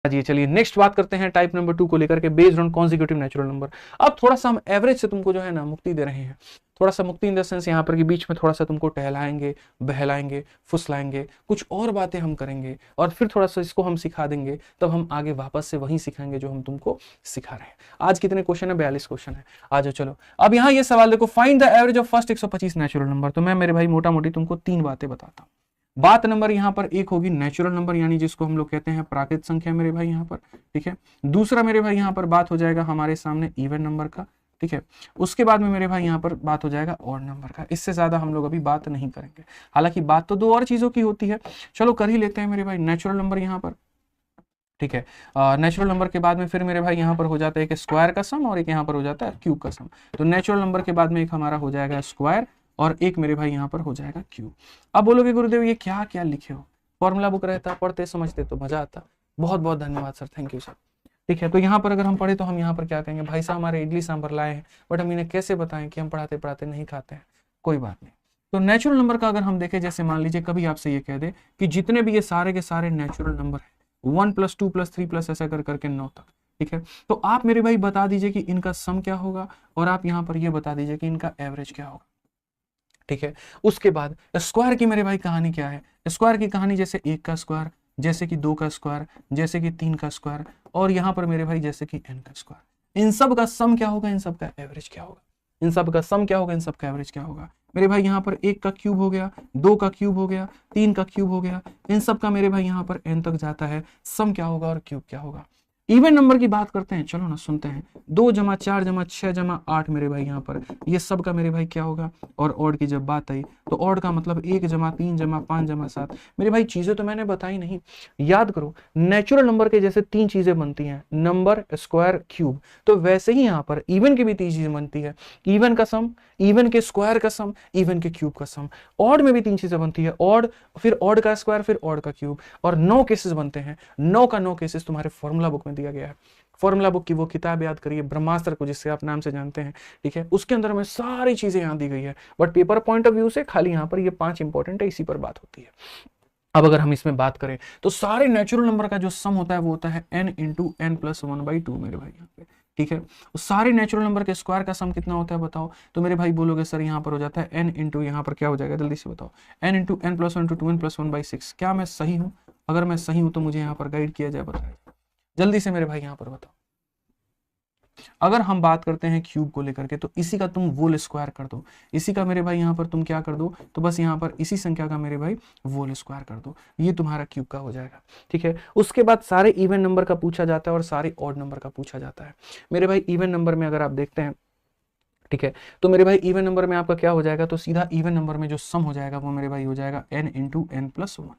चलिए नेक्स्ट बात करते हैं टाइप नंबर 2 को लेकर के, based on consecutive natural number. अब थोड़ा सा हम एवरेज से तुमको जो है ना मुक्ति दे रहे हैं, थोड़ा सा मुक्ति इन द सेंस यहाँ पर कि बीच में थोड़ा सा तुमको टहलाएंगे, बहलाएंगे, फुसलाएंगे, कुछ और बातें हम करेंगे और फिर थोड़ा सा इसको हम सिखा देंगे, तब हम आगे वापस से वही सिखाएंगे जो हम तुमको सिखा रहे हैं। आज कितने क्वेश्चन है? 42 क्वेश्चन है। आ जाओ चलो। अब यहाँ ये सवाल देखो, find the average of first 125 natural number. तो मैं मेरे भाई मोटा मोटी तुमको 3 बातें बताता हूँ। बात नंबर यहाँ पर 1 होगी नेचुरल नंबर, यानी जिसको हम लोग कहते हैं प्राकृत संख्या मेरे भाई यहाँ पर, ठीक है। दूसरा मेरे भाई यहाँ पर बात हो जाएगा हमारे सामने इवन नंबर का, ठीक है। उसके बाद में मेरे भाई यहाँ पर बात हो जाएगा ऑड नंबर का। इससे ज्यादा हम लोग अभी बात नहीं करेंगे, हालांकि बात तो 2 और चीजों की होती है। चलो कर ही लेते हैं मेरे भाई नेचुरल नंबर यहाँ पर, ठीक है। नेचुरल नंबर के बाद में फिर मेरे भाई यहाँ पर हो जाता है एक स्क्वायर का सम और एक यहाँ पर हो जाता है क्यूब का सम। तो नेचुरल नंबर के बाद में एक हमारा हो जाएगा स्क्वायर और एक मेरे भाई यहाँ पर हो जाएगा क्यूब। अब बोलोगे गुरुदेव ये क्या क्या लिखे हो? फॉर्मूला बुक रहता, पढ़ते समझते तो मजा आता। बहुत बहुत धन्यवाद सर, थैंक यू सर। ठीक है, तो यहाँ पर अगर हम पढ़े तो हम यहाँ पर क्या कहेंगे, भाई साहब हमारे इडली सांभर लाए हैं, बट हम इन्हें कैसे बताएं कि हम पढ़ाते पढ़ाते नहीं खाते हैं। कोई बात नहीं। तो नेचुरल नंबर का अगर हम देखें, जैसे मान लीजिए कभी आपसे ये कह दे कि जितने भी ये सारे के सारे नेचुरल नंबर है 1 + 2 + 3 + ऐसा कर करके 9 तक, ठीक है। तो आप मेरे भाई बता दीजिए कि इनका सम क्या होगा और आप यहाँ पर ये बता दीजिए कि इनका एवरेज क्या होगा, ठीक है। उसके बाद स्क्वायर की मेरे भाई कहानी क्या है? स्क्वायर की कहानी जैसे 1 का स्क्वायर, जैसे कि 2 का स्क्वायर, जैसे कि 3 का स्क्वायर और यहाँ पर मेरे भाई जैसे कि n का स्क्वायर। इन सब का सम क्या होगा, इन सब का एवरेज क्या होगा? इन सब का सम क्या होगा, इन सब का एवरेज क्या होगा? मेरे भाई यहाँ पर 1 का क्यूब हो गया, 2 का क्यूब हो गया, 3 का क्यूब हो गया, इन सब का मेरे भाई यहाँ पर n तक जाता है, सम क्या होगा और क्यूब क्या होगा? इवन नंबर की बात करते हैं, चलो ना सुनते हैं। 2 + 4 + 6 + 8 मेरे भाई यहाँ पर ये सब का मेरे भाई क्या होगा? और ऑड की जब बात आई तो ऑड का मतलब 1 + 3 + 5 + 7। मेरे भाई चीजें तो मैंने बताई नहीं, याद करो। नेचुरल नंबर के जैसे 3 चीजें बनती हैं, नंबर, स्क्वायर, क्यूब, तो वैसे ही यहाँ पर इवन की भी 3 चीजें बनती है, इवन का सम, इवन के स्क्वायर का सम, इवन के क्यूब का सम। ऑड में भी 3 चीजें बनती है, ऑड, फिर ऑड का स्क्वायर, फिर ऑड का क्यूब, और 9 केसेस बनते हैं। 9 का 9 केसेस तुम्हारे फॉर्मूला बुक में दिया गया है। फॉर्मूला बुक की वो किताब याद करिए, ब्रह्मास्त्र को, जिससे आप नाम से जानते हैं, ठीक है। उसके अंदर में सारी चीजें यहाँ दी गई है, but paper point of view से खाली यहाँ पर ये 5 इंपॉर्टेंट है, इसी पर बात होती है। अब अगर हम इसमें बात करें तो सारे नेचुरल नंबर का जो सम होता है वो होता है n × n + 1/2 मेरे भाई यहाँ पे, ठीक है। तो सारे नेचुरल नंबर के स्क्वायर का सम कितना होता है बताओ? तो मेरे भाई बोलोगे सर यहाँ पर हो जाता है n × यहाँ पर क्या हो जाएगा, जल्दी से बताओ। n × n + 1 × 2n + 1/6। क्या मैं सही हूँ? अगर मैं सही हूँ तो मुझे यहाँ पर गाइड किया जाए, बताया जल्दी से मेरे भाई यहाँ पर बताओ। अगर हम बात करते हैं क्यूब को लेकर के, तो इसी का तुम वोल स्क्वायर कर दो, इसी का मेरे भाई यहाँ पर तुम क्या कर दो, तो बस यहाँ पर इसी संख्या का मेरे भाई वोल स्क्वायर कर दो, ये तुम्हारा क्यूब का हो जाएगा, ठीक है। उसके बाद सारे इवन नंबर का पूछा जाता है और सारे ऑड नंबर का पूछा जाता है। मेरे भाई इवन नंबर में अगर आप देखते हैं, ठीक है, तो मेरे भाई इवन नंबर में आपका क्या हो जाएगा, तो सीधा इवन नंबर में जो सम हो जाएगा वो मेरे भाई हो जाएगा n × n + 1।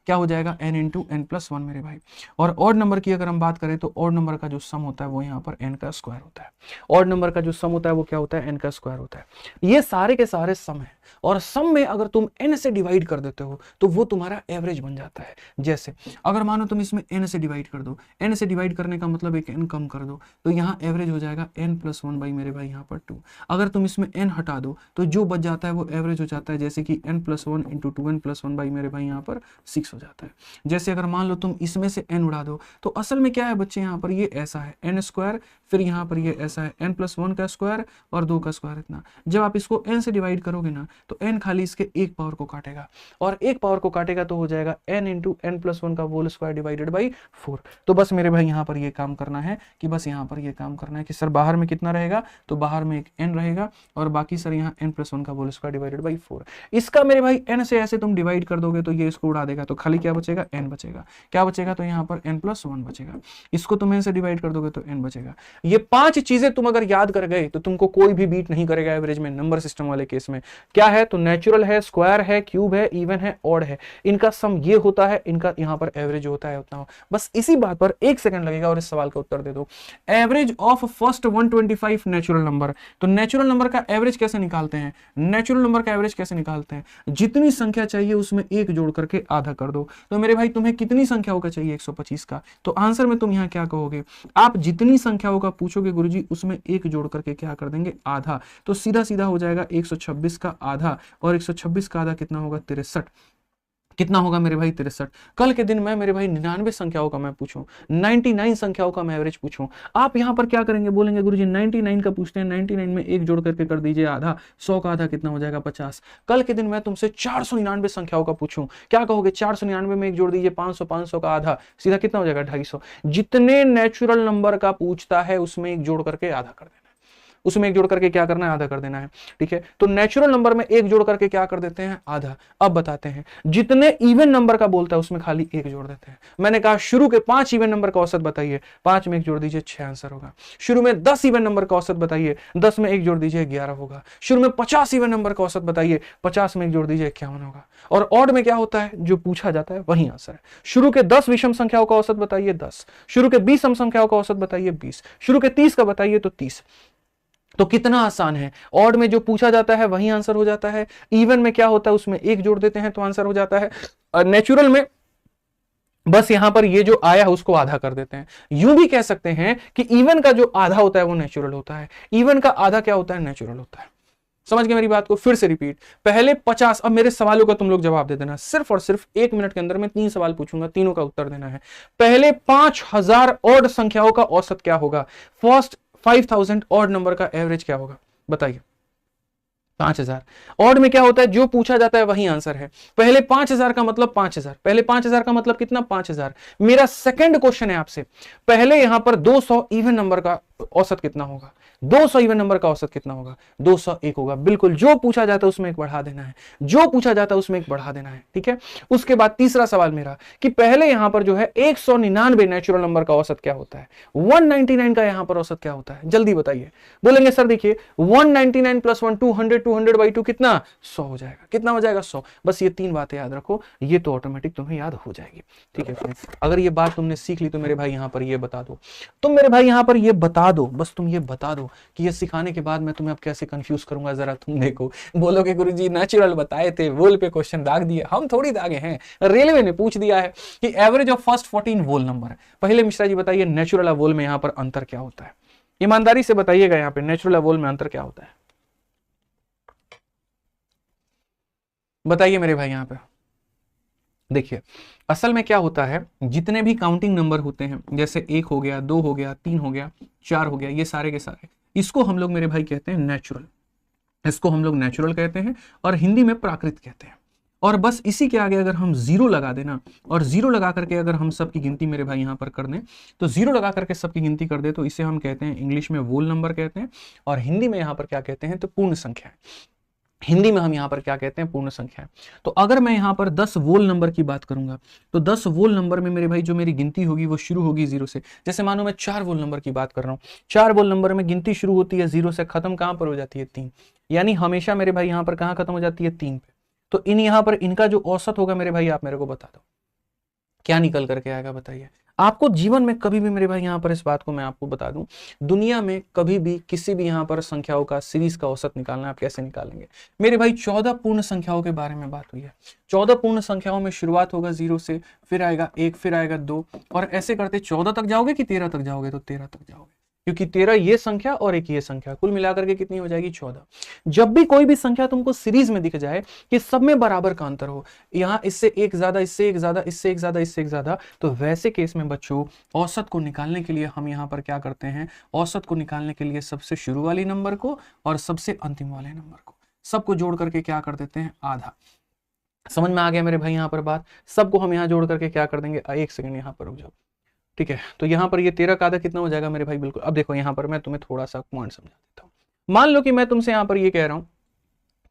क्या हो जाएगा? n × n + 1 मेरे भाई। और ऑड नंबर की अगर हम बात करें तो ऑड नंबर का जो सम होता है वो यहाँ पर n का स्क्वायर होता है। ऑड नंबर का जो सम होता है वो क्या होता है? n का स्क्वायर होता है। ये सारे के सारे सम है, और सम में अगर तुम n से डिवाइड कर देते हो तो वो तुम्हारा एवरेज बन जाता है। जैसे अगर मानो तुम इसमें n से डिवाइड कर दो, n से डिवाइड करने का मतलब एक n कम कर दो, तो यहाँ एवरेज हो जाएगा n + 1 मेरे भाई यहाँ पर 2। अगर तुम इसमें n हटा दो तो जो बच जाता है वो एवरेज हो जाता है, जैसे कि n + 1 × 2n + 1 मेरे भाई यहाँ पर 6 हो जाता है। जैसे अगर मान लो तुम इसमें से n उड़ा दो तो असल में क्या है बच्चे, यहाँ पर ये ऐसा है n², फिर यहाँ पर ये ऐसा है n + 1 का स्क्वायर और 2 का स्क्वायर इतना। जब आप इसको n से डिवाइड करोगे ना तो n खाली इसके एक पावर को काटेगा, और एक पावर को काटेगा तो हो जाएगा n × n + 1 का होल स्क्वायर डिवाइडेड बाई 4। तो बस मेरे भाई यहाँ पर ये काम करना है कि बस यहाँ पर ये काम करना है कि सर बाहर में कितना रहेगा, तो बाहर में एक n रहेगा और बाकी सर यहाँ n + 1 का होल स्क्वायर डिवाइडेड बाई 4। इसका मेरे भाई n से ऐसे तुम डिवाइड कर दोगे तो ये इसको उड़ा देगा, तो खाली क्या बचेगा? n बचेगा। क्या बचेगा? तो यहाँ पर n + 1 बचेगा। इसको तुम n से डिवाइड कर दोगे तो n बचेगा। ये 5 चीजें तुम अगर याद कर गए तो तुमको कोई भी बीट नहीं करेगा एवरेज में, नंबर सिस्टम वाले केस में। क्या है? तो नेचुरल है, स्क्वायर है, क्यूब है, इवन है, ऑड है, इनका सम ये होता है, इनका यहाँ पर एवरेज होता है उतना हो। बस इसी बात पर 1 सेकंड लगेगा और इस सवाल का उत्तर दे दो। Average of first 125 natural number. तो नेचुरल नंबर का एवरेज कैसे निकालते हैं? नेचुरल नंबर का एवरेज कैसे निकालते हैं? जितनी संख्या चाहिए उसमें 1 जोड़ करके आधा कर दो। तो मेरे भाई तुम्हें कितनी संख्याओं का चाहिए? 125 का। तो आंसर में तुम यहाँ क्या कहोगे? आप जितनी संख्याओं का पूछोगे गुरुजी उसमें 1 जोड़ करके क्या कर देंगे? आधा। तो सीधा सीधा हो जाएगा 126 का आधा, और 126 का आधा कितना होगा? 63। कितना होगा मेरे भाई 63। कल के दिन मैं मेरे भाई 99 संख्याओं का मैं पूछूं, 99 संख्याओं का मैं एवरेज पूछूं, आप यहां पर क्या करेंगे, बोलेंगे गुरुजी 99 का पूछते हैं, 99 में एक जोड़ करके कर दीजिए आधा, 100 का आधा कितना हो जाएगा 50। कल के दिन मैं तुमसे 499 संख्याओं का पूछूं, क्या कहोगे, 499 में एक जोड़ दीजिए 500, 500 का आधा सीधा कितना हो जाएगा 250। जितने नेचुरल नंबर का पूछता है उसमें एक जोड़ करके आधा कर देना, उसमें एक जोड़ करके क्या करना है, आधा कर देना है। ठीक है, तो नेचुरल नंबर में एक जोड़ करके क्या कर देते हैं, आधा। अब बताते हैं, जितने इवन नंबर का बोलता है उसमें खाली एक जोड़ देते हैं। मैंने कहा शुरू के 5 इवन नंबर का औसत बताइए, 5 में एक जोड़ दीजिए 6 आंसर होगा। शुरू में 10 इवन नंबर का औसत बताइए, 10 में एक जोड़ दीजिए 11 होगा। शुरू में 50 इवन नंबर का औसत बताइए, 50 में एक जोड़ दीजिए 51 होगा। और ऑड में क्या होता है, जो पूछा जाता है वही आंसर है। शुरू के 10 विषम संख्याओं का औसत बताइए 10, शुरू के 20 सम संख्याओं का औसत बताइए 20, शुरू के 30 का बताइए तो 30। तो कितना आसान है, ऑड में जो पूछा जाता है वही आंसर हो जाता है, इवन में क्या होता है उसमें एक जोड़ देते हैं तो आंसर हो जाता है, और नेचुरल में बस यहां पर ये जो आया है उसको आधा कर देते हैं। यूं भी कह सकते हैं कि इवन का जो आधा होता है वो नेचुरल होता है, इवन का आधा क्या होता है, नेचुरल होता है। समझ गए मेरी बात को, फिर से रिपीट, पहले 50, अब मेरे सवालों का तुम लोग जवाब दे देना, सिर्फ और सिर्फ 1 मिनट के अंदर मैं 3 सवाल पूछूंगा, तीनों का उत्तर देना है। पहले 5000 ऑड संख्याओं का औसत क्या होगा, फर्स्ट 5000 ऑड नंबर का एवरेज क्या होगा, बताइए। 5000 ऑड में क्या होता है, जो पूछा जाता है वही आंसर है। पहले 5000 का मतलब 5000, पहले 5000 का मतलब कितना, 5000। मेरा सेकंड क्वेश्चन है आपसे, पहले यहां पर 200 इवन नंबर का औसत कितना होगा, 200 इवन नंबर का औसत कितना होगा, 201 होगा। बिल्कुल, जो पूछा जाता है उसमें एक बढ़ा देना है, जो पूछा जाता है उसमें एक बढ़ा देना है। ठीक है, उसके बाद तीसरा सवाल मेरा कि पहले यहां पर जो है 199 नेचुरल नंबर का औसत क्या होता है, 199 का यहां पर औसत क्या होता है, जल्दी बताइए। बोलेंगे सर देखिए 199 प्लस 1 200, 200 बाई 2 कितना, 100 हो जाएगा। कितना हो जाएगा, 100। बस ये 3 बातें याद रखो, ये तो ऑटोमेटिक तुम्हें याद हो जाएगी। ठीक है फ्रेंड्स, अगर ये बात तुमने सीख ली तो मेरे भाई यहां पर ये बता दो, तुम मेरे भाई यहां पर ये बता दो, बस तुम ये बता दो कि ये सिखाने के बाद मैं तुम्हें अब कैसे कंफ्यूज करूंगा, जरा तुम देखो। बोलोगे गुरुजी नेचुरल बताए थे, वोल पे क्वेश्चन दाग दिए, हम थोड़ी दागे हैं, रेलवे ने पूछ दिया है कि average of first 14 whole number है। पहले मिश्रा जी बताइए नेचुरल और वोल में यहां पर अंतर क्या होता है, ईमानदारी से बताइएगा, यहां पे नेचुरल और वोल में अंतर क्या होता है, बताइए मेरे भाई। यहां पे देखिए असल में क्या होता है, जितने भी काउंटिंग नंबर होते हैं, जैसे 1 हो गया, 2 हो गया, 3 हो गया, 4 हो गया, ये सारे के सारे, इसको हम लोग मेरे भाई कहते हैं नेचुरल, इसको हम लोग नेचुरल कहते हैं और हिंदी में प्राकृत कहते हैं। और बस इसी के आगे अगर हम जीरो लगा देना, और जीरो लगा करके अगर हम सबकी गिनती मेरे भाई यहां पर कर दें, तो जीरो लगा करके सबकी गिनती कर दे तो इसे हम कहते हैं, इंग्लिश में वोल नंबर कहते हैं, और हिंदी में यहां पर क्या कहते हैं, तो पूर्ण संख्या है। हिंदी में हम यहां पर क्या कहते हैं, पूर्ण संख्या है। तो अगर मैं यहां पर 10 वोल नंबर की बात करूंगा, तो 10 वोल नंबर में मेरे भाई जो मेरी गिनती होगी वो शुरू होगी 0 से। जैसे मानो मैं 4 वोल नंबर की बात कर रहा हूं, 4 वोल नंबर में गिनती शुरू होती है 0 से, खत्म कहां पर हो जाती है 3, यानी हमेशा मेरे भाई यहां पर कहां खत्म हो जाती है, 3 पे। तो इन यहां पर इनका जो औसत होगा मेरे भाई, आप मेरे को बता दो क्या निकल करके आएगा, बताइए। आपको जीवन में कभी भी मेरे भाई यहां पर इस बात को मैं आपको बता दूं, दुनिया में कभी भी किसी भी यहां पर संख्याओं का सीरीज का औसत निकालना, आप कैसे निकालेंगे मेरे भाई, 14 पूर्ण संख्याओं के बारे में बात हुई है। 14 पूर्ण संख्याओं में शुरुआत होगा 0 से, फिर आएगा 1, फिर आएगा 2, और ऐसे करते 14 तक जाओगे कि 13 तक जाओगे, तो 13 तक जाओगे, क्योंकि 13 ये संख्या और एक ये संख्या, कुल मिलाकर के कितनी हो जाएगी, 14। जब भी कोई भी संख्या तुमको सीरीज में दिख जाए कि सब में बराबर का अंतर हो, यहां इससे एक ज्यादा, इससे एक ज्यादा, इससे एक ज्यादा, इससे एक ज्यादा, तो वैसे केस में बच्चों औसत को निकालने के लिए हम यहां पर क्या करते हैं, औसत को निकालने के लिए सबसे शुरू वाली नंबर को और सबसे अंतिम वाले नंबर को सबको जोड़ करके क्या कर देते हैं, आधा। समझ में आ गया मेरे भाई यहां पर बात, सबको हम यहां जोड़ करके क्या कर देंगे, 1 सेकंड यहां पर रुक जाओ। ठीक है, तो यहां पर ये 13 का आधा कितना हो जाएगा मेरे भाई, बिल्कुल। अब देखो यहां पर मैं तुम्हें थोड़ा सा पॉइंट समझा देता हूं। मान लो कि मैं तुमसे यहां पर ये कह रहा हूं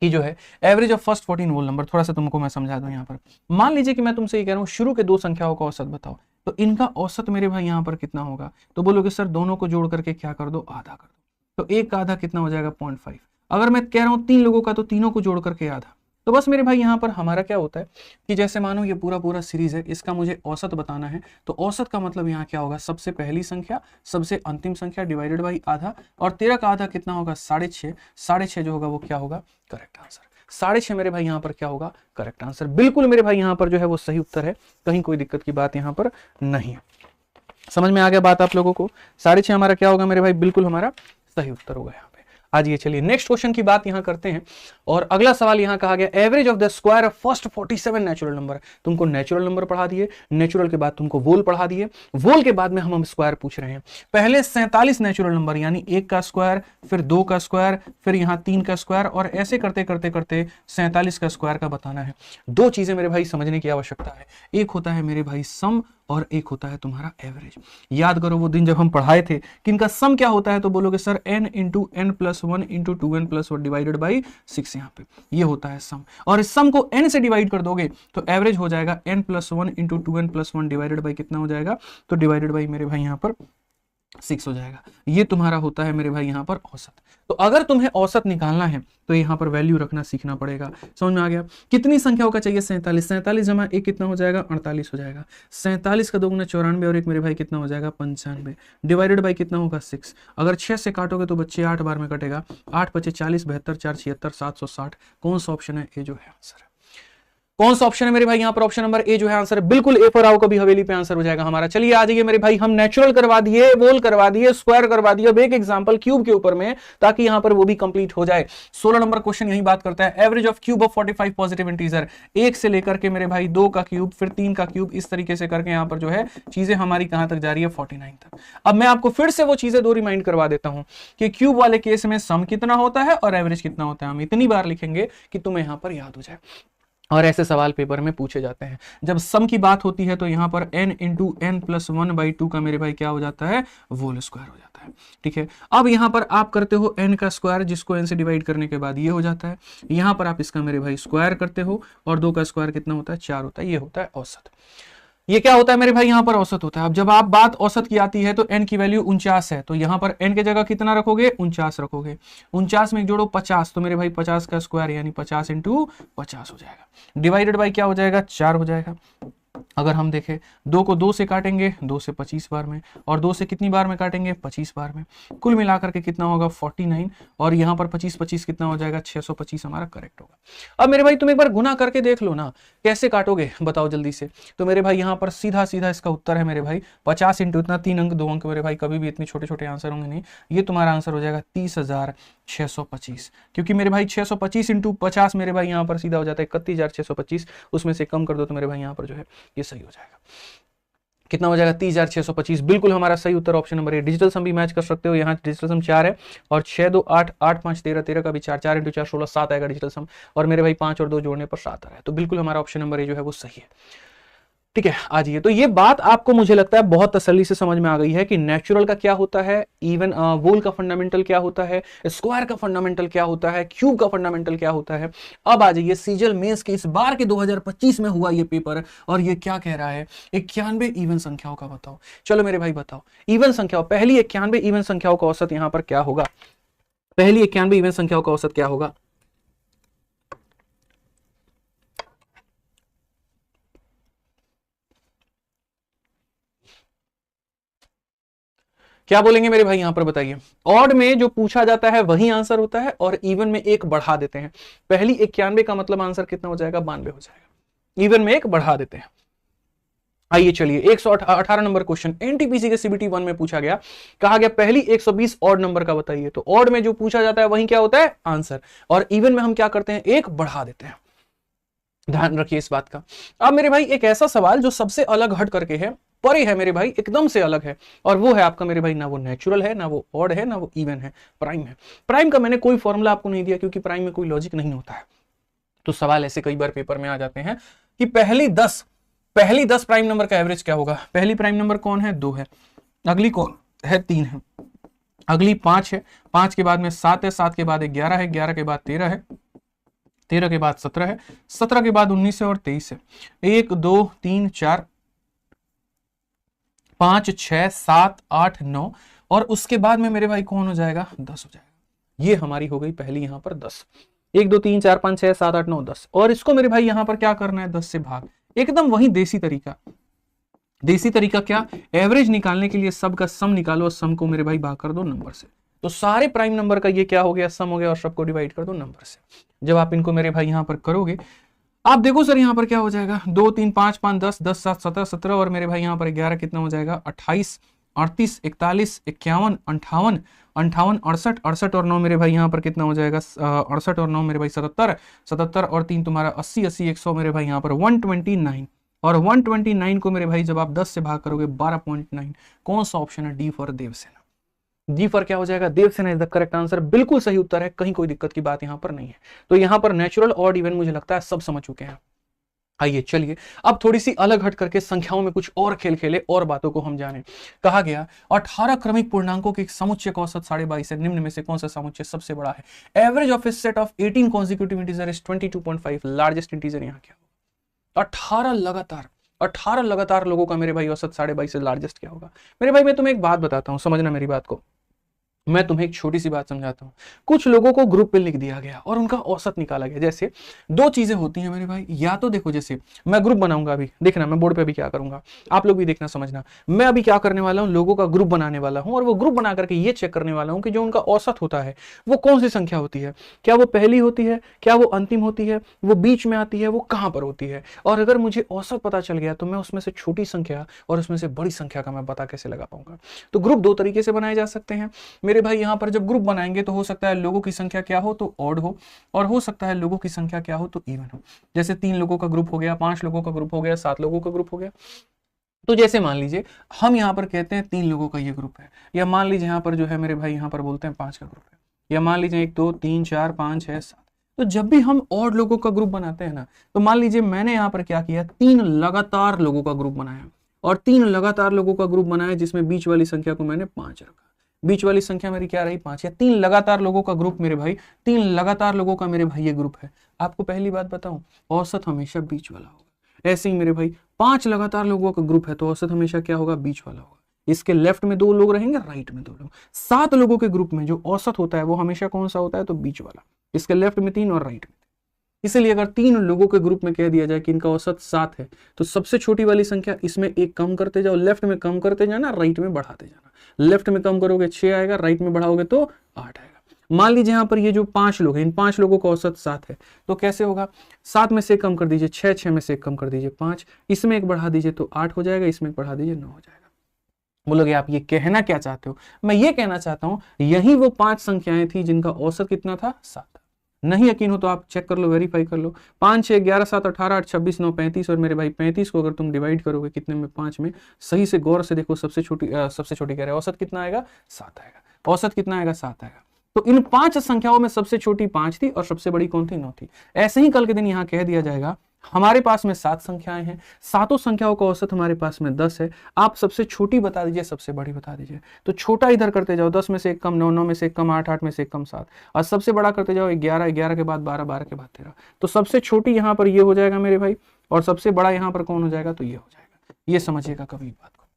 कि जो है average of first 14 whole number, थोड़ा सा तुमको मैं समझा दूं। यहां पर मान लीजिए कि मैं तुमसे ये कह रहा हूं शुरू के 2 संख्याओं का औसत बताओ, तो इनका औसत मेरे भाई यहां पर कितना होगा, तो बोलोगे सर दोनों को जोड़ करके क्या कर दो, आधा कर दो। तो 1 का आधा कितना हो जाएगा, 0.5। अगर मैं कह रहा हूं 3 लोगों का, तो तीनों को जोड़ करके आधा। तो बस मेरे भाई यहां पर हमारा क्या होता है कि जैसे मानो ये पूरा पूरा सीरीज है, इसका मुझे औसत बताना है, तो औसत का मतलब यहाँ क्या होगा, सबसे पहली संख्या सबसे अंतिम संख्या डिवाइडेड बाई आधा, और 13 का आधा कितना होगा, 6.5। 6.5 जो होगा वो क्या होगा, करेक्ट आंसर। 6.5 मेरे भाई यहाँ पर क्या होगा, करेक्ट आंसर। बिल्कुल मेरे भाई यहाँ पर जो है वो सही उत्तर है, कहीं कोई दिक्कत की बात यहाँ पर नहीं है। समझ में आ गया बात आप लोगों को, 6.5 हमारा क्या होगा मेरे भाई, बिल्कुल हमारा सही उत्तर होगा यहाँ पे। आज ये चलिए नेक्स्ट क्वेश्चन की बात यहां करते हैं। और अगला सवाल यहां कहा गया average of the square of first 47 natural number. तुमको नेचुरल नंबर पढ़ा दिए, नेचुरल के बाद तुमको वोल पढ़ा दिए, वोल के बाद में हम स्क्वायर पूछ रहे हैं। पहले 47 नेचुरल नंबर यानी 1 का स्क्वायर, फिर 2 का स्क्वायर, फिर यहां 3 का स्क्वायर, और ऐसे करते करते करते 47 का स्क्वायर का बताना है। दो चीजें मेरे भाई समझने की आवश्यकता है, एक होता है मेरे भाई सम और एक होता है तुम्हारा एवरेज। याद करो वो दिन जब हम पढ़ाए थे कि इनका सम क्या होता है, तो बोलोगे sir n into n plus 1 into 2n plus 1 divided by 6, यहाँ पे ये होता है सम। और इस सम को n से डिवाइड कर दोगे तो एवरेज हो जाएगा n plus 1 into 2n plus 1 divided by कितना हो जाएगा, तो डिवाइडेड बाई मेरे भाई यहाँ पर 6 हो जाएगा। ये तुम्हारा होता है मेरे भाई यहाँ पर औसत। तो अगर तुम्हें औसत निकालना है तो यहाँ पर वैल्यू रखना सीखना पड़ेगा। समझ में आ गया? कितनी संख्याओं का चाहिए? 47। 47 जमा 1 कितना हो जाएगा? 48 हो जाएगा। 47 का 2 गुना 94 और 1 मेरे भाई कितना हो जाएगा? 95 डिवाइडेड बाई कितना होगा? 6। अगर 6 से काटोगे तो बच्चे 8 बार में कटेगा। 8 पचे 40, 72 4 76 760। कौन सा ऑप्शन है? ए जो है आंसर है। कौन सा ऑप्शन है मेरे भाई यहाँ पर? ऑप्शन नंबर ए जो है आंसर है। बिल्कुल ए फॉर आओ कभी हवेली पे आंसर हो जाएगा हमारा। चलिए आ जाइए मेरे भाई, हम नेचुरल करवा दिए, वोल करवा दिए, स्क्वायर करवा दिए, अब एक एग्जांपल क्यूब के ऊपर में, ताकि यहाँ पर वो भी कंप्लीट हो जाए। 16 नंबर क्वेश्चन यही बात करता है, average of cube of 45 positive integer. 1 से लेकर के मेरे भाई 2 का क्यूब, फिर 3 का क्यूब, इस तरीके से करके यहाँ पर जो है चीजें हमारी कहां तक जा रही है? 49 तक। अब मैं आपको फिर से वो चीजें दो रिमाइंड करवा देता हूं कि क्यूब वाले केस में सम कितना होता है और एवरेज कितना होता है। हम इतनी बार लिखेंगे कि तुम्हें यहाँ पर याद हो जाए, और ऐसे सवाल पेपर में पूछे जाते हैं। जब सम की बात होती है तो यहाँ पर n इंटू n प्लस 1/2 का मेरे भाई क्या हो जाता है? वोल स्क्वायर हो जाता है। ठीक है, अब यहाँ पर आप करते हो n का स्क्वायर, जिसको n से डिवाइड करने के बाद ये हो जाता है। यहाँ पर आप इसका मेरे भाई स्क्वायर करते हो, और 2 का स्क्वायर कितना होता है? 4 होता है। ये होता है औसत। ये क्या होता है मेरे भाई? यहाँ पर औसत होता है। अब जब आप बात औसत की आती है तो n की वैल्यू 49 है, तो यहाँ पर n के जगह कितना रखोगे? 49 रखोगे। 49 में जोड़ो 50, तो मेरे भाई 50 का स्क्वायर यानी 50 इंटू 50 हो जाएगा। डिवाइडेड बाई क्या हो जाएगा? 4 हो जाएगा। अगर हम देखें 2 को 2 से काटेंगे 2 से 25 बार में, और 2 से कितनी बार में काटेंगे? 25 बार में। कुल मिलाकर के कितना होगा? 49। और यहाँ पर 25 25 कितना हो जाएगा? 625 हमारा करेक्ट होगा। अब मेरे भाई तुम एक बार गुना करके देख लो ना, कैसे काटोगे बताओ जल्दी से। तो मेरे भाई यहाँ पर सीधा सीधा इसका उत्तर है मेरे भाई 50 इंटू इतना 3 अंक 2 अंक मेरे भाई, कभी भी इतने छोटे छोटे आंसर होंगे नहीं। ये तुम्हारा आंसर हो जाएगा 30,625, क्योंकि मेरे भाई 625 इंटू 50 मेरे भाई यहाँ पर सीधा हो जाता है 31,625। उसमें से कम कर दो तो मेरे भाई यहाँ पर जो है ये सही हो जाएगा। कितना हो जाएगा? 30,625। बिल्कुल हमारा सही उत्तर ऑप्शन नंबर ए। डिजिटल सम भी मैच कर सकते हो, यहाँ डिजिटल सम 4 है, और 6 2 8 8 5 13 13 का भी 4 4 इंटू 4 16 7 आएगा डिजिटल सम, और मेरे भाई 5 और 2 जोड़ने पर 7 आ रहा है। तो बिल्कुल हमारा ऑप्शन नंबर ए जो है वो सही है। ठीक है, आ जाइए। तो ये बात आपको मुझे लगता है बहुत तसल्ली से समझ में आ गई है कि नेचुरल का क्या होता है, इवन वोल का फंडामेंटल क्या होता है, स्क्वायर का फंडामेंटल क्या होता है, क्यूब का फंडामेंटल क्या होता है। अब आ जाइए सीजीएल मेंस के इस बार के 2025 में हुआ ये पेपर, और ये क्या कह रहा है? 91 इवन संख्याओं का बताओ। चलो मेरे भाई बताओ इवन संख्याओं, पहली 91 इवन संख्याओं का औसत यहां पर क्या होगा? पहली 91 इवन संख्याओं का औसत क्या होगा? क्या बोलेंगे मेरे भाई यहां पर बताइए। ऑड में जो पूछा जाता है वही आंसर होता है, और इवन में एक बढ़ा देते हैं। पहली 91 का मतलब आंसर कितना हो जाएगा? 92 हो जाएगा। इवन में एक बढ़ा देते हैं। आइए चलिए 118 नंबर क्वेश्चन एनटीपीसी के सीबीटी 1 में पूछा गया, कहा गया पहली 120 ऑड नंबर का बताइए। तो ऑड में जो पूछा जाता है वही क्या होता है? आंसर, और इवन में हम क्या करते हैं? एक बढ़ा देते हैं। ध्यान रखिए इस बात का। अब मेरे भाई एक ऐसा सवाल जो सबसे अलग हट करके है, परे है मेरे भाई, एकदम से अलग है, और वो है आपका मेरे भाई ना वो नेचुरल है, ना वो ऑड है, ना वो इवन है, प्राइम है। प्राइम का मैंने कोई फॉर्मूला आपको नहीं दिया, क्योंकि प्राइम में कोई लॉजिक नहीं होता है। तो सवाल ऐसे कई बार पेपर में आ जाते हैं कि पहली 10 प्राइम नंबर का एवरेज क्या होगा। पहली प्राइम नंबर कौन है? 2 है। अगली कौन है? 3 है। अगली 5 है। 5 के बाद में 7 है। 7 के बाद 11 है। 11 के बाद 13 है। 13 के बाद 17 है। 17 के बाद 19 है, और 23 है। 1 2 3 4 5 6 7 8 9, और उसके बाद में मेरे भाई कौन हो जाएगा? 10 हो जाएगा। ये हमारी हो गई पहली यहां पर 10। 1 2 3 4 5 6 7 8 9 10, और इसको मेरे भाई यहां पर क्या करना है? 10 से भाग। एकदम वही देसी तरीका। देसी तरीका क्या? एवरेज निकालने के लिए सब का सम निकालो, और सम को मेरे भाई भाग कर दो नंबर से। तो सारे प्राइम नंबर का ये क्या हो गया? सम हो गया, और सबको डिवाइड कर दो नंबर से। जब आप इनको मेरे भाई यहां पर करोगे, आप देखो सर यहाँ पर क्या हो जाएगा? 2 3 5 5 10 10 7 17 17, और मेरे भाई यहाँ पर 11 कितना हो जाएगा? 28, 38, 41, 51, 58, 58, 68, 68 और 9 मेरे भाई यहाँ पर कितना हो जाएगा 68 और 9 मेरे भाई 77, 77 और 3 तुम्हारा 80, 80, 100 मेरे भाई यहाँ पर 129 और 129 को मेरे भाई जब आप 10 से भाग करोगे 12.9, कौन सा ऑप्शन है? D for Devasena. D for क्या हो जाएगा? Devasena is the correct answer, बिल्कुल सही उत्तर है, कहीं कोई दिक्कत की बात यहाँ पर नहीं है। तो यहाँ पर नेचुरल और इवन मुझे लगता है सब समझ चुके हैं। आइए चलिए अब थोड़ी सी अलग हट करके संख्याओं में कुछ और खेल खेले और बातों को हम जाने। कहा गया 18 क्रमिक पूर्णांकों के समुच्चय का औसत 22.5 है, निम्न में से कौन सा समुच्चय सबसे बड़ा है? Average of A set of 18 consecutive integer is 22.5, largest integer यहाँ क्या होगा? 18 लगातार लोगों का मेरे भाई औसत 22.5 से लार्जेस्ट क्या होगा? मेरे भाई मैं तुम्हें एक बात बताता हूं, समझना मेरी बात को, मैं तुम्हें एक छोटी सी बात समझाता हूं। कुछ लोगों को ग्रुप पे लिख दिया गया और उनका औसत निकाला गया। जैसे दो चीजें होती हैं मेरे भाई, या तो देखो जैसे मैं ग्रुप बनाऊंगा, अभी देखना मैं बोर्ड पे अभी क्या करूंगा, आप लोग भी देखना समझना। मैं अभी क्या करने वाला हूं, लोगों का ग्रुप बनाने वाला हूं और वो ग्रुप बना करके ये चेक करने वाला हूं कि जो उनका औसत होता है वो कौन सी संख्या होती है, क्या वो पहली होती है, क्या वो अंतिम होती है, वो बीच में आती है, वो कहां पर होती है। और अगर मुझे औसत पता चल गया तो मैं उसमें से छोटी संख्या और उसमें से बड़ी संख्या का मैं पता कैसे लगा पाऊंगा। तो ग्रुप दो तरीके से बनाए जा सकते हैं मेरे भाई। यहां पर जब ग्रुप बनाएंगे तो हो सकता है लोगों की संख्या क्या हो तो ऑड हो, और हो सकता है लोगों की संख्या क्या हो तो इवन हो। जैसे 3 लोगों का ग्रुप हो गया, 5 लोगों का ग्रुप हो गया, 7 लोगों का ग्रुप हो गया। तो जैसे मान लीजिए हम यहाँ पर कहते हैं 3 लोगों का ये ग्रुप है, या मान लीजिए यहाँ पर जो है मेरे भाई यहाँ पर बोलते हैं 5 का ग्रुप है, या मान लीजिए 1 2 3 4 5 6 7। तो जब भी हम ऑड लोगों का ग्रुप बनाते हैं ना, तो मान लीजिए मैंने यहाँ पर क्या किया, 3 लगातार लोगों का ग्रुप बनाया, और 3 लगातार लोगों का ग्रुप बनाया जिसमें बीच वाली संख्या को मैंने 5 रखा। बीच वाली संख्या मेरी क्या रही? 5। या 3 लगातार लोगों का ग्रुप मेरे भाई, 3 लगातार लोगों का मेरे भाई ये ग्रुप है। आपको पहली बात बताऊं, औसत हमेशा बीच वाला होगा। ऐसे ही मेरे भाई 5 लगातार लोगों का ग्रुप है तो औसत हमेशा क्या होगा? बीच वाला होगा। इसके लेफ्ट में 2 लोग रहेंगे, राइट में 2 लोग। 7 लोगों के ग्रुप में जो औसत होता है वो हमेशा कौन सा होता है? तो बीच वाला। इसके लेफ्ट में 3 और राइट में। इसलिए अगर 3 लोगों के ग्रुप में कह दिया जाए कि इनका औसत 7 है, तो सबसे छोटी वाली संख्या इसमें 1 कम करते जाओ, लेफ्ट में कम करते जाना, राइट में बढ़ाते जाना। लेफ्ट में कम करोगे 6 आएगा, राइट में बढ़ाओगे तो 8 आएगा। मान लीजिए यहाँ पर ये जो 5 लोग हैं, इन 5 लोगों का औसत 7 है, तो कैसे होगा? 7 में से कम कर दीजिए 6, 6 में से कम कर दीजिए 5, इसमें 1 बढ़ा दीजिए तो 8 हो जाएगा, इसमें 1 बढ़ा दीजिए 9 हो जाएगा। बोलोगे आप ये कहना क्या चाहते हो? मैं ये कहना चाहता हूं यही वो 5 संख्याएं थी जिनका औसत कितना था? 7। नहीं यकीन हो तो आप चेक कर लो, वेरीफाई कर लो। 5 6 11 7 18 8 26 9 35, और मेरे भाई 35 को अगर तुम डिवाइड करोगे कितने में? 5 में। सही से गौर से देखो, सबसे छोटी कह रहे औसत कितना आएगा? 7 आएगा। औसत कितना आएगा? 7 आएगा। तो इन 5 संख्याओं में सबसे छोटी 5 थी और सबसे बड़ी कौन थी? 9 थी। ऐसे ही कल के दिन यहां कह दिया जाएगा हमारे पास में 7 संख्याएं हैं, सातों संख्याओं का औसत हमारे पास में 10 है, आप सबसे छोटी बता दीजिए, सबसे बड़ी बता दीजिए। तो छोटा इधर करते जाओ, 10 में से 1 कम 9, 9 में से 1 कम 8, 8 में से 1 कम 7, और सबसे बड़ा करते जाओ 11, 11 के बाद 12, 12 के बाद 13। तो सबसे छोटी यहां पर ये हो जाएगा मेरे भाई, और सबसे बड़ा यहां पर कौन हो जाएगा? तो ये हो जाएगा। ये समझिएगा कभी बात को,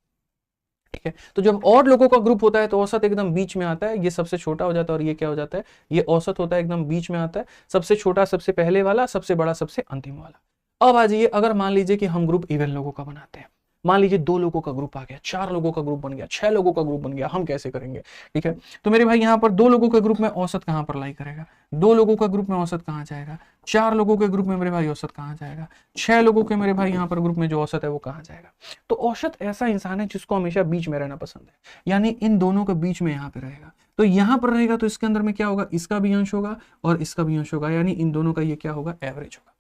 ठीक है। तो जब और लोगों का ग्रुप होता है तो औसत एकदम बीच में आता है, ये सबसे छोटा हो जाता है और ये क्या हो जाता है? ये औसत होता है एकदम बीच में आता है। सबसे छोटा सबसे पहले वाला, सबसे बड़ा सबसे अंतिम वाला। अब आ जाइए, अगर मान लीजिए कि हम ग्रुप इवन लोगों का बनाते हैं, मान लीजिए 2 लोगों का ग्रुप आ गया, 4 लोगों का ग्रुप बन गया, 6 लोगों का ग्रुप बन गया, हम कैसे करेंगे? ठीक है, तो मेरे भाई यहाँ पर 2 लोगों के ग्रुप में औसत कहां पर लाई करेगा? 2 लोगों का ग्रुप में औसत कहां जाएगा? 4 लोगों के ग्रुप में मेरे भाई औसत कहां जाएगा? 6 लोगों के मेरे भाई यहाँ पर ग्रुप में जो औसत है वो कहां जाएगा? तो औसत ऐसा इंसान है जिसको हमेशा बीच में रहना पसंद है, यानी इन दोनों के बीच में यहाँ पे रहेगा। तो यहां पर रहेगा तो इसके अंदर में क्या होगा? इसका भी अंश होगा और इसका भी अंश होगा, यानी इन दोनों का ये क्या होगा? एवरेज होगा।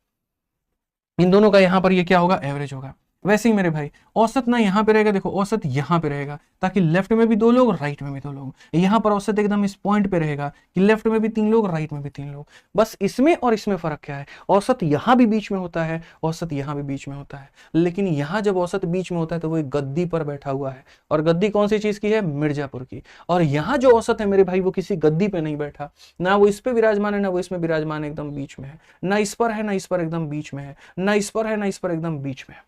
इन दोनों का यहां पर ये क्या होगा? एवरेज होगा। वैसे ही मेरे भाई औसत ना यहां पे रहेगा, देखो औसत यहां पे रहेगा ताकि लेफ्ट में भी 2 लोग, राइट में भी 2 लोग। यहां पर औसत एकदम इस पॉइंट पे रहेगा कि लेफ्ट में भी 3 लोग, राइट में भी 3 लोग। बस इसमें और इसमें फर्क क्या है? औसत यहां भी बीच में होता है, औसत यहां भी बीच में होता है, लेकिन यहां जब औसत बीच में होता है तो वो एक गद्दी पर बैठा हुआ है, और गद्दी कौन सी चीज की है? मिर्जापुर की। और यहां जो औसत है मेरे भाई वो किसी गद्दी पे नहीं बैठा, ना वो इस पे विराजमान है ना वो इसमें विराजमान है, एकदम बीच में है। ना इस पर है ना इस पर, एकदम बीच में है। ना इस पर है ना इस पर, एकदम बीच में है।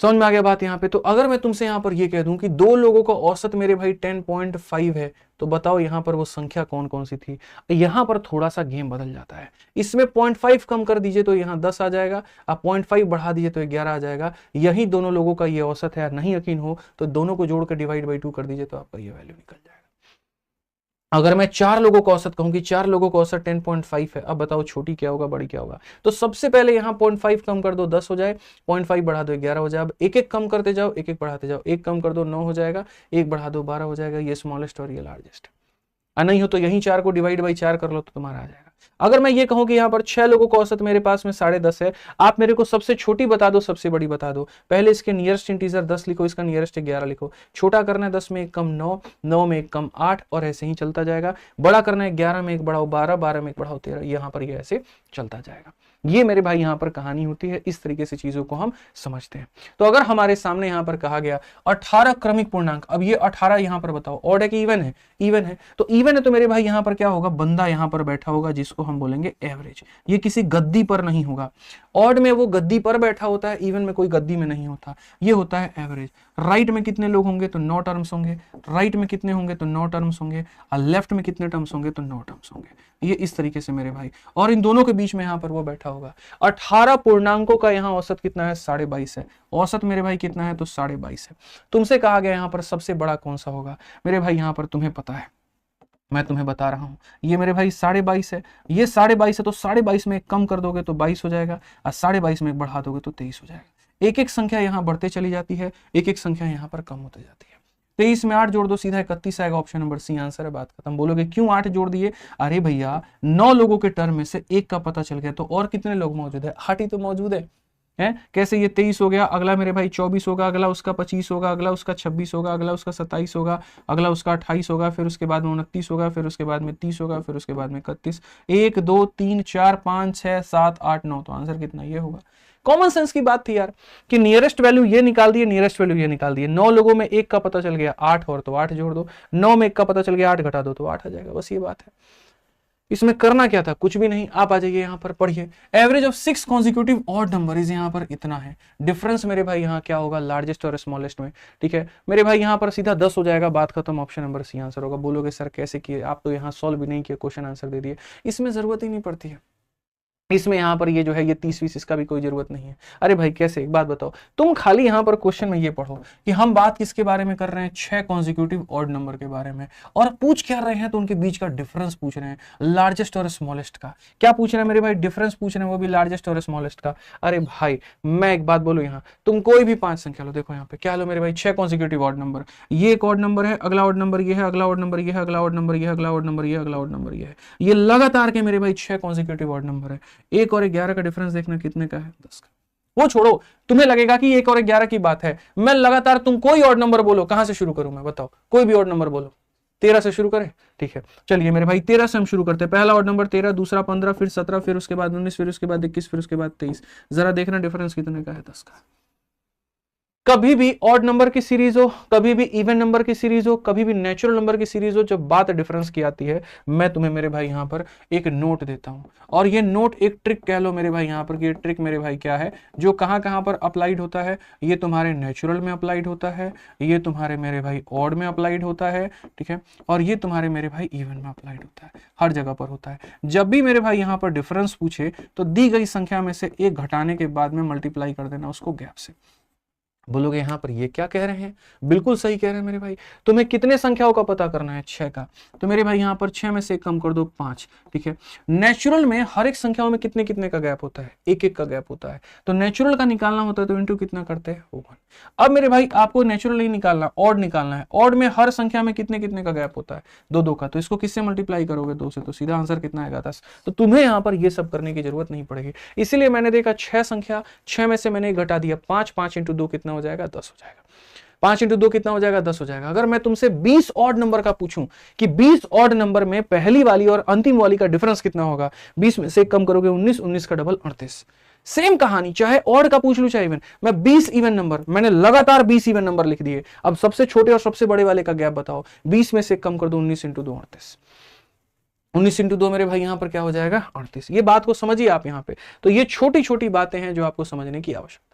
समझ में आ गया बात यहाँ पे? तो अगर मैं तुमसे यहाँ पर ये कह दूं कि 2 लोगों का औसत मेरे भाई 10.5 है, तो बताओ यहाँ पर वो संख्या कौन कौन सी थी? यहाँ पर थोड़ा सा गेम बदल जाता है। इसमें 0.5 कम कर दीजिए तो यहाँ 10 आ जाएगा, आप 0.5 बढ़ा दीजिए तो 11 आ जाएगा। यही दोनों लोगों का ये औसत है। नहीं यकीन हो तो दोनों को जोड़ कर डिवाइड बाई 2 कर दीजिए तो आपका ये वैल्यू निकल जाएगा। अगर मैं 4 लोगों का औसत कहूं कि 4 लोगों का औसत 10.5 है, अब बताओ छोटी क्या होगा बड़ी क्या होगा। तो सबसे पहले यहां 0.5 कम कर दो 10 हो जाए, 0.5 बढ़ा दो 11 हो जाए। अब एक एक कम करते जाओ, एक एक बढ़ाते जाओ, एक कम कर दो 9 हो जाएगा, एक बढ़ा दो 12 हो जाएगा। ये स्मॉलेस्ट और ये लार्जेस्ट। नहीं हो तो यहीं 4 को डिवाइड बाई 4 कर लो तो तुम्हारा आ जाएगा। अगर मैं ये कहूं कि यहां पर 6 लोगों का औसत मेरे पास में 10.5 है, आप मेरे को सबसे छोटी बता दो सबसे बड़ी बता दो। पहले इसके नियरेस्ट इंटीजर 10 लिखो, इसका नियरेस्ट 11 लिखो। छोटा करना है 10 में एक कम 9, 9 में एक कम 8 और ऐसे ही चलता जाएगा। बड़ा करना है 11 में एक बढ़ाओ 12, 12 में एक बढ़ाओ 13, यहां पर ये ऐसे चलता जाएगा। ये मेरे भाई यहां पर कहानी होती है, इस तरीके से चीजों को हम समझते हैं। तो अगर हमारे सामने यहां पर कहा गया 18 क्रमिक पूर्णांक, अब ये 18 यहां पर बताओ ऑड है कि इवन है? इवन है। तो इवन है तो मेरे भाई यहां पर क्या होगा, बंदा यहां पर बैठा होगा जिसको हम बोलेंगे एवरेज। ये किसी गद्दी पर नहीं होगा। ऑड में वो गद्दी पर बैठा होता है, इवन में कोई गद्दी में नहीं होता, ये होता है एवरेज। राइट में कितने लोग होंगे तो 9 टर्म्स होंगे, राइट में कितने होंगे तो 9 टर्म्स होंगे, और लेफ्ट में कितने टर्म्स होंगे तो 9 टर्म्स होंगे। ये इस तरीके से मेरे भाई, और इन दोनों के बीच में यहां पर वो बैठा होगा। 18 पूर्णांकों का यहां औसत कितना है 22.5 है। औसत मेरे भाई कितना है तो 22.5 है। तुमसे कहा गया यहां पर सबसे बड़ा कौन सा होगा मेरे भाई, यहां पर तुम्हें पता है, मैं तुम्हें बता रहा हूं। ये मेरे भाई 22.5 है, ये 22.5 है, तो 22.5 में एक कम कर दोगे तो 22 हो जाएगा, और 22.5 में एक बढ़ा दोगे तो 23 हो जाएगा। एक एक संख्या यहां बढ़ते चली जाती है, एक एक संख्या यहां पर कम होती जाती है। 23 में 8 जोड़ दो सीधा 31 आएगा, ऑप्शन नंबर सी आंसर है, बात खत्म। बोलोगे क्यों 8 जोड़ दिए? अरे भैया 9 लोगों के टर्म में से एक का पता चल गया, तो और कितने लोग मौजूद है? 8 ही तो मौजूद है। कैसे? ये 23 हो गया, अगला मेरे भाई 24 होगा, अगला उसका 25 होगा, अगला उसका 26 होगा, अगला उसका 27 होगा, अगला उसका 28 होगा, फिर उसके बाद में 29 होगा, फिर उसके बाद में 30 होगा, फिर उसके बाद में 31। 1 2 3 4 5 6 7 8 9, तो आंसर कितना ये होगा। कॉमन सेंस की बात थी यार, कि नियरेस्ट वैल्यू ये निकाल दिए, नियरेस्ट वैल्यू ये निकाल दिए। 9 लोगों में एक का पता चल गया 8, और तो 8 जोड़ दो। 9 में एक का पता चल गया 8 घटा दो तो 8 आ जाएगा, बस ये बात है। इसमें करना क्या था? कुछ भी नहीं। आप आ जाइए यहाँ पर पढ़िए, average of 6 consecutive odd number is, यहाँ पर इतना है। डिफरेंस मेरे भाई यहाँ क्या होगा, लार्जेस्ट और स्मॉलेस्ट में। ठीक है मेरे भाई, यहाँ पर सीधा 10 हो जाएगा, बात खत्म, ऑप्शन नंबर सी आंसर होगा। बोलोगे सर कैसे किए? आप तो यहाँ सॉल्व भी नहीं किए, क्वेश्चन आंसर दे दिए। इसमें जरूरत ही नहीं पड़ती है, इसमें यहाँ पर ये जो है ये 30-20 इसका भी कोई जरूरत नहीं है। अरे भाई कैसे, एक बात बताओ, तुम खाली यहाँ पर क्वेश्चन में ये पढ़ो कि हम बात किसके बारे में कर रहे हैं, 6 कॉन्जिक्यूटिव ऑड नंबर के बारे में, और पूछ क्या रहे हैं तो उनके बीच का डिफरेंस पूछ रहे हैं, लार्जेस्ट और स्मॉलेस्ट का। क्या पूछ रहे हैं मेरे भाई? डिफरेंस पूछ रहे हैं, वो भी लार्जेस्ट और स्मॉलेस्ट का। अरे भाई मैं एक बात बोलूं, यहाँ तुम कोई भी 5 संख्या लो, देखो यहाँ पे क्या लो मेरे भाई, 6 कॉन्जिक्यूटिव ऑड नंबर, ये एक ऑड नंबर है, अगला ऑड नंबर ये है, अगला ऑड नंबर ये है, अगला ऑड नंबर ये है, अगला ऑड नंबर ये है, अगला ऑड नंबर ये है। ये लगातार के मेरे भाई 6 कॉन्जिक्यूटिव ऑड नंबर है। 1 और 11 का डिफरेंस देखना कितने का है, 10 का। वो छोड़ो, तुम्हें लगेगा कि 1 और 11 की बात है, मैं लगातार, तुम कोई ऑड नंबर बोलो, कहां से शुरू करूं मैं, बताओ कोई भी ऑड नंबर बोलो। 13 से शुरू करें? ठीक है चलिए मेरे भाई 13 से हम शुरू करते हैं। पहला ऑड नंबर 13, दूसरा 15, फिर 17, फिर उसके बाद 19, फिर उसके बाद 21, फिर उसके बाद 23। जरा देखना डिफरेंस कितने का है, 10 का। कभी भी ऑड नंबर की सीरीज हो, कभी भी इवन नंबर की सीरीज हो, कभी भी नेचुरल नंबर की सीरीज हो, जब बात डिफरेंस की आती है, मैं तुम्हें मेरे भाई यहां पर एक नोट देता हूं, और ये नोट एक ट्रिक कह लो मेरे भाई यहां पर, कि ये ट्रिक मेरे भाई क्या है, जो कहां कहां पर अप्लाइड होता है। ये तुम्हारे नेचुरल में अप्लाइड होता है, ये तुम्हारे मेरे भाई ऑड में अप्लाइड होता है, ठीक है, और ये तुम्हारे मेरे भाई इवन में अप्लाइड होता है, हर जगह पर होता है। जब भी मेरे भाई यहां पर डिफरेंस पूछे तो दी गई संख्या में से एक घटाने के बाद में मल्टीप्लाई कर देना उसको गैप से। बोलोगे यहां पर ये क्या कह रहे हैं? बिल्कुल सही कह रहे हैं मेरे भाई। तुम्हें कितने संख्याओं का पता करना है? 6 का। तो मेरे भाई यहां पर 6 में से कम कर दो 5। ठीक है, नेचुरल में हर एक संख्याओं में कितने कितने का गैप होता है? एक एक का गैप होता है। तो नेचुरल का निकालना होता है तो इंटू कितना करते हैं? 1। अब मेरे भाई आपको नेचुरल नहीं निकालना, ऑड निकालना है। ऑड में हर संख्या में कितने कितने का गैप होता है? 2-2 का। तो इसको किससे मल्टीप्लाई करोगे? 2 से। तो सीधा आंसर कितना आएगा? 10। तो तुम्हें यहां पर ये सब करने की जरूरत नहीं पड़ेगी। इसीलिए मैंने देखा 6 संख्या, 6 में से मैंने घटा दिया 5, 5 इंटू 2 कितना हो जाएगा? 10 हो जाएगा। 5 इंटू 2 कितना हो जाएगा? 10 हो जाएगा। अगर मैं तुमसे 20 ऑड नंबर का पूछूं कि 20 ऑड नंबर में पहली वाली और अंतिम वाली का डिफरेंस कितना होगा? 20 में से कम करोगे 19, 19 का डबल 38। सेम कहानी, चाहे ऑड का पूछ लूं चाहे इवन। मैं 20 इवन नंबर, मैंने लगातार 20 इवन नंबर लिख दिए। अब सबसे छोटे और सबसे बड़े वाले का गैप बताओ। 20 में से कम कर दो 19 इंटू 2 38। 19 इंटू 2 मेरे भाई यहां पर क्या हो जाएगा? 38। ये बात को समझिए आप यहां पे। तो ये छोटी छोटी बातें हैं जो आपको समझने की आवश्यकता है।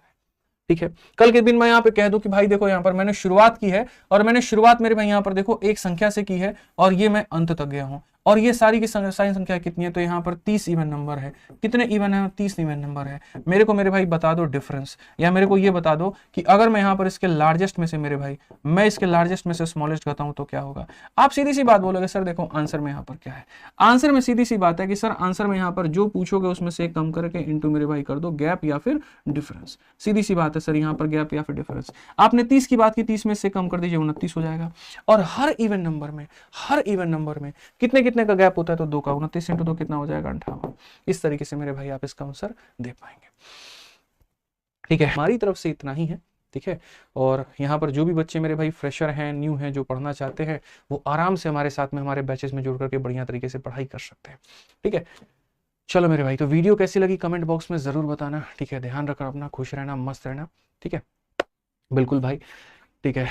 ठीक है, कल के दिन मैं यहाँ पे कह दूं कि भाई देखो यहाँ पर मैंने शुरुआत की है, और मैंने शुरुआत मेरे भाई यहाँ पर देखो एक संख्या से की है, और ये मैं अंत तक गया हूं। और ये सारी की सारी संख्या कितनी है, तो यहाँ पर 30 इवन नंबर है। कितने इवन है, 30 इवन नंबर है। मेरे को मेरे भाई बता दो डिफरेंस, या मेरे को ये बता दो कि अगर मैं यहाँ पर इसके लार्जेस्ट में से मेरे भाई मैं इसके लार्जेस्ट में से स्मॉलेस्ट करता हूँ तो क्या होगा। आप सीधी सी बात बोलोगे सर देखो आंसर में यहाँ पर क्या है, आंसर में सीधी सी बात है कि सर आंसर में यहाँ पर जो पूछोगे उसमें से कम करके इंटू मेरे भाई कर दो गैप या फिर डिफरेंस। सीधी सी बात है सर, यहाँ पर गैप या फिर डिफरेंस। आपने 30 की बात की, 30 में से कम कर दीजिए 29 हो जाएगा। और हर इवन नंबर में कितने कितने का गैप होता है, तो 2 का, 29 इंटू 2 कितना हो जाएगा 58। इस तरीके से मेरे भाई आप इसका आंसर दे पाएंगे। ठीक है, हमारी तरफ से इतना ही है। ठीक है, और यहाँ पर जो भी बच्चे मेरे भाई फ्रेशर हैं, न्यू हैं, जो पढ़ना चाहते हैं, वो आराम से हमारे साथ में हमारे बैचेस में जुड़ करके बढ़िया तरीके से पढ़ाई कर सकते हैं। ठीक है, चलो मेरे भाई, तो वीडियो कैसी लगी कमेंट बॉक्स में जरूर बताना। ठीक है, ध्यान रखना अपना, खुश रहना, मस्त रहना। ठीक है, बिल्कुल भाई। ठीक है,